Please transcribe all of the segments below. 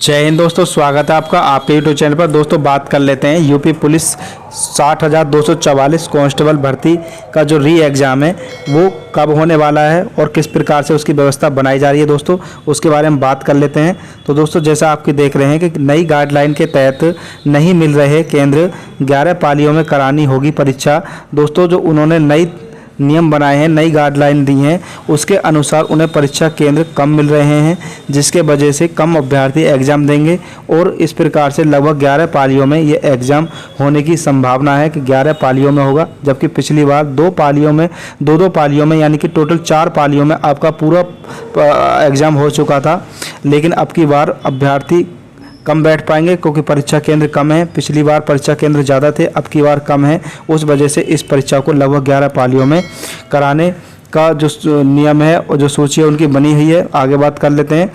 जय हिंद दोस्तों, स्वागत है आपका आपके यूट्यूब चैनल पर। दोस्तों बात कर लेते हैं यूपी पुलिस 60,244 कांस्टेबल भर्ती का जो री एग्ज़ाम है वो कब होने वाला है और किस प्रकार से उसकी व्यवस्था बनाई जा रही है। दोस्तों उसके बारे में बात कर लेते हैं। तो दोस्तों जैसा आपके देख रहे हैं कि नई गाइडलाइन के तहत नहीं मिल रहे केंद्र, 11 पालियों में करानी होगी परीक्षा। दोस्तों जो उन्होंने नई नियम बनाए हैं, नई गाइडलाइन दी हैं, उसके अनुसार उन्हें परीक्षा केंद्र कम मिल रहे हैं, जिसके वजह से कम अभ्यर्थी एग्ज़ाम देंगे और इस प्रकार से लगभग 11 पालियों में ये एग्ज़ाम होने की संभावना है कि 11 पालियों में होगा। जबकि पिछली बार 2 पालियों में, 2 पालियों में यानी कि टोटल 4 पालियों में आपका पूरा एग्ज़ाम हो चुका था। लेकिन अब की बार अभ्यर्थी कम बैठ पाएंगे क्योंकि परीक्षा केंद्र कम है। पिछली बार परीक्षा केंद्र ज़्यादा थे, अब की बार कम है। उस वजह से इस परीक्षा को लगभग 11 पालियों में कराने का जो नियम है और जो सूची है उनकी बनी हुई है। आगे बात कर लेते हैं।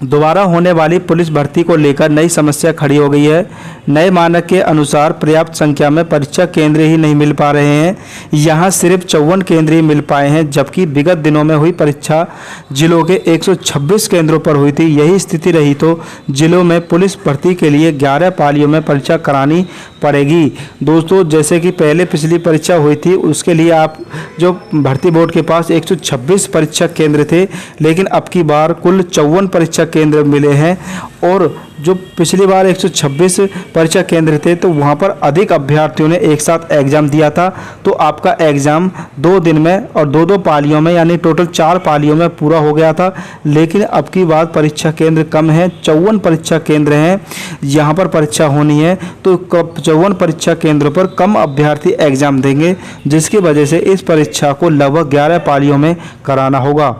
दोबारा होने वाली पुलिस भर्ती को लेकर नई समस्या खड़ी हो गई है। नए मानक के अनुसार पर्याप्त संख्या में परीक्षा केंद्र ही नहीं मिल पा रहे हैं। यहाँ सिर्फ 54 केंद्र ही मिल पाए हैं, जबकि विगत दिनों में हुई परीक्षा जिलों के 126 केंद्रों पर हुई थी। यही स्थिति रही तो जिलों में पुलिस भर्ती के लिए 11 पालियों में परीक्षा करानी पड़ेगी। दोस्तों जैसे कि पहले पिछली परीक्षा हुई थी उसके लिए आप जो भर्ती बोर्ड के पास 126 परीक्षा केंद्र थे, लेकिन अब की बार कुल 54 परीक्षा केंद्र मिले हैं। और जो पिछली बार 126 परीक्षा केंद्र थे तो वहाँ पर अधिक अभ्यर्थियों ने एक साथ एग्ज़ाम दिया था, तो आपका एग्ज़ाम 2 दिन में और 2-2 पालियों में यानी टोटल 4 पालियों में पूरा हो गया था। लेकिन अब की बार परीक्षा केंद्र कम है, 54 परीक्षा केंद्र हैं यहाँ पर परीक्षा होनी है, तो 54 परीक्षा केंद्रों पर कम अभ्यर्थी एग्ज़ाम देंगे, जिसकी वजह से इस परीक्षा को लगभग 11 पालियों में कराना होगा।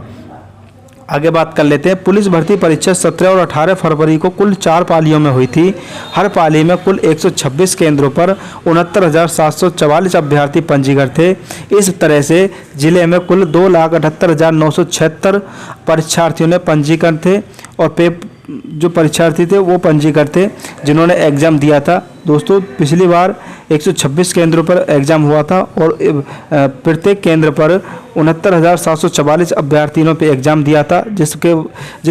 आगे बात कर लेते हैं। पुलिस भर्ती परीक्षा 17 और 18 फरवरी को कुल 4 पालियों में हुई थी। हर पाली में कुल 126 केंद्रों पर 69,744 अभ्यर्थी पंजीकृत थे। इस तरह से जिले में कुल 2,78,976 परीक्षार्थियों ने पंजीकृत थे और जो परीक्षार्थी थे वो पंजीकृत थे जिन्होंने एग्ज़ाम दिया था। दोस्तों पिछली बार 126 केंद्रों पर एग्ज़ाम हुआ था और प्रत्येक केंद्र पर 69,744 अभ्यर्थियों पे एग्ज़ाम दिया था, जिस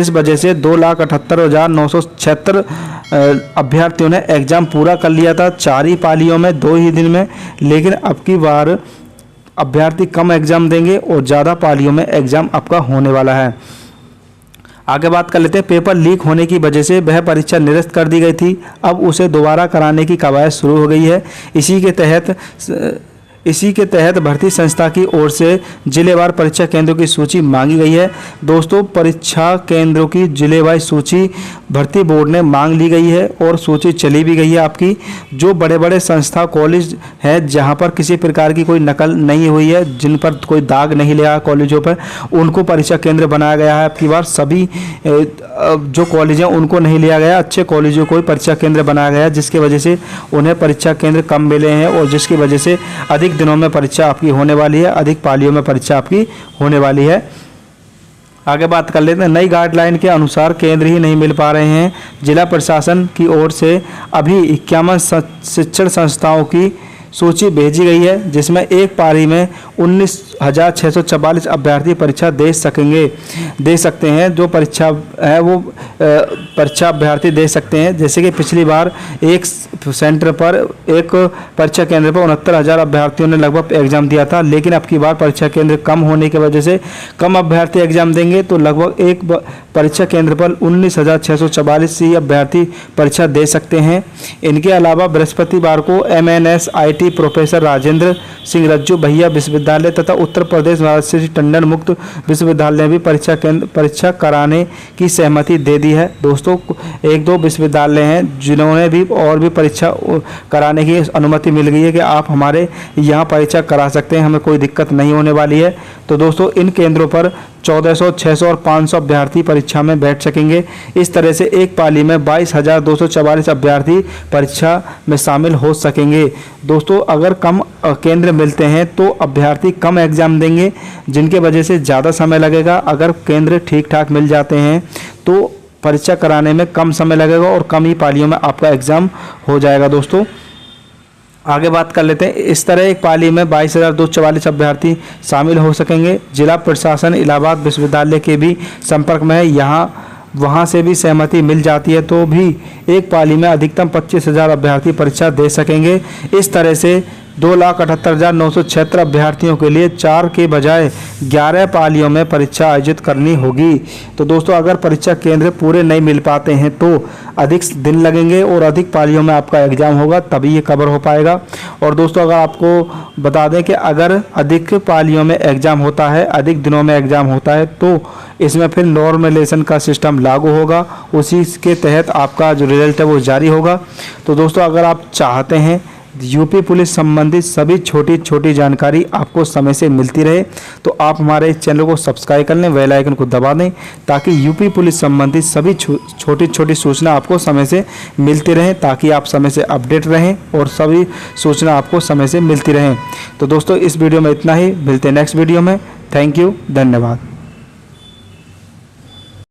वजह से 2,78,976 अभ्यर्थियों ने एग्ज़ाम पूरा कर लिया था 4 ही पालियों में 2 ही दिन में। लेकिन अब की बार अभ्यर्थी कम एग्ज़ाम देंगे और ज़्यादा पालियों में एग्ज़ाम आपका होने वाला है। आगे बात कर लेते हैं। पेपर लीक होने की वजह से वह परीक्षा निरस्त कर दी गई थी, अब उसे दोबारा कराने की कवायद शुरू हो गई है। इसी के तहत भर्ती संस्था की ओर से जिलेवार परीक्षा केंद्रों की सूची मांगी गई है। दोस्तों परीक्षा केंद्रों की जिलेवार सूची भर्ती बोर्ड ने मांग ली गई है और सूची चली भी गई है आपकी। जो बड़े बड़े संस्था कॉलेज हैं जहां पर किसी प्रकार की कोई नकल नहीं हुई है, जिन पर कोई दाग नहीं लगा कॉलेजों पर, उनको परीक्षा केंद्र बनाया गया है। आपकी बार सभी जो कॉलेज हैं उनको नहीं लिया गया, अच्छे कॉलेजों को परीक्षा केंद्र बनाया गया, जिसकी वजह से उन्हें परीक्षा केंद्र कम मिले हैं और जिसकी वजह से अधिक दिनों में परीक्षा आपकी होने वाली है, अधिक पालियों में परीक्षा आपकी होने वाली है। आगे बात कर लेते हैं। नई गाइडलाइन के अनुसार केंद्र ही नहीं मिल पा रहे हैं। जिला प्रशासन की ओर से अभी 51 शिक्षण संस्थाओं की सूची भेजी गई है, जिसमें एक पारी में 19,644 अभ्यर्थी परीक्षा दे सकते हैं। जो परीक्षा है वो परीक्षा अभ्यर्थी दे सकते हैं। जैसे कि पिछली बार एक सेंटर पर, एक परीक्षा केंद्र पर 69,000 अभ्यर्थियों ने लगभग एग्ज़ाम दिया था, लेकिन अब की बार परीक्षा केंद्र कम होने की वजह से कम अभ्यर्थी एग्ज़ाम देंगे, तो लगभग एक परीक्षा केंद्र पर 19,644 ही अभ्यर्थी परीक्षा दे सकते हैं। इनके अलावा बृहस्पतिवार को MNSIT प्रोफेसर राजेंद्र सिंह रज्जू भैया विश्वविद्यालय तथा उत्तर प्रदेश महाराष्ट्र टंडन मुक्त विश्वविद्यालय ने भी परीक्षा कराने की सहमति दे दी है। दोस्तों 1-2 विश्वविद्यालय हैं जिन्होंने भी और भी परीक्षा कराने की अनुमति मिल गई है कि आप हमारे यहाँ परीक्षा करा सकते हैं, हमें कोई दिक्कत नहीं होने वाली है। तो दोस्तों इन केंद्रों पर 1400, 600 और 500 अभ्यर्थी परीक्षा में बैठ सकेंगे। इस तरह से एक पाली में 22,244 अभ्यर्थी परीक्षा में शामिल हो सकेंगे। दोस्तों अगर कम केंद्र मिलते हैं तो अभ्यर्थी कम एग्ज़ाम देंगे, जिनके वजह से ज़्यादा समय लगेगा। अगर केंद्र ठीक ठाक मिल जाते हैं तो परीक्षा कराने में कम समय लगेगा और कम ही पालियों में आपका एग्ज़ाम हो जाएगा। दोस्तों आगे बात कर लेते हैं। इस तरह एक पाली में 22,244 अभ्यर्थी शामिल हो सकेंगे। जिला प्रशासन इलाहाबाद विश्वविद्यालय के भी संपर्क में है। यहाँ वहाँ से भी सहमति मिल जाती है तो भी एक पाली में अधिकतम 25,000 अभ्यर्थी परीक्षा दे सकेंगे। इस तरह से 2,78,976 अभ्यर्थियों के लिए 4 के बजाय 11 पालियों में परीक्षा आयोजित करनी होगी। तो दोस्तों, अगर परीक्षा केंद्र पूरे नहीं मिल पाते हैं तो अधिक दिन लगेंगे और अधिक पालियों में आपका एग्ज़ाम होगा, तभी ये कवर हो पाएगा। और दोस्तों, अगर आपको बता दें कि अगर अधिक पालियों में एग्ज़ाम होता है, अधिक दिनों में एग्ज़ाम होता है, तो इसमें फिर नॉर्मलाइजेशन का सिस्टम लागू होगा, उसी के तहत आपका जो रिजल्ट है वो जारी होगा। तो दोस्तों, अगर आप चाहते हैं यूपी पुलिस संबंधित सभी छोटी छोटी जानकारी आपको समय से मिलती रहे तो आप हमारे चैनल को सब्सक्राइब कर लें, बेल आइकन को दबा दें, ताकि यूपी पुलिस संबंधित सभी छोटी छोटी सूचना आपको समय से मिलती रहें, ताकि आप समय से अपडेट रहें और सभी सूचना आपको समय से मिलती रहें। तो दोस्तों, इस वीडियो में इतना ही, मिलते हैं नेक्स्ट वीडियो में। थैंक यू, धन्यवाद।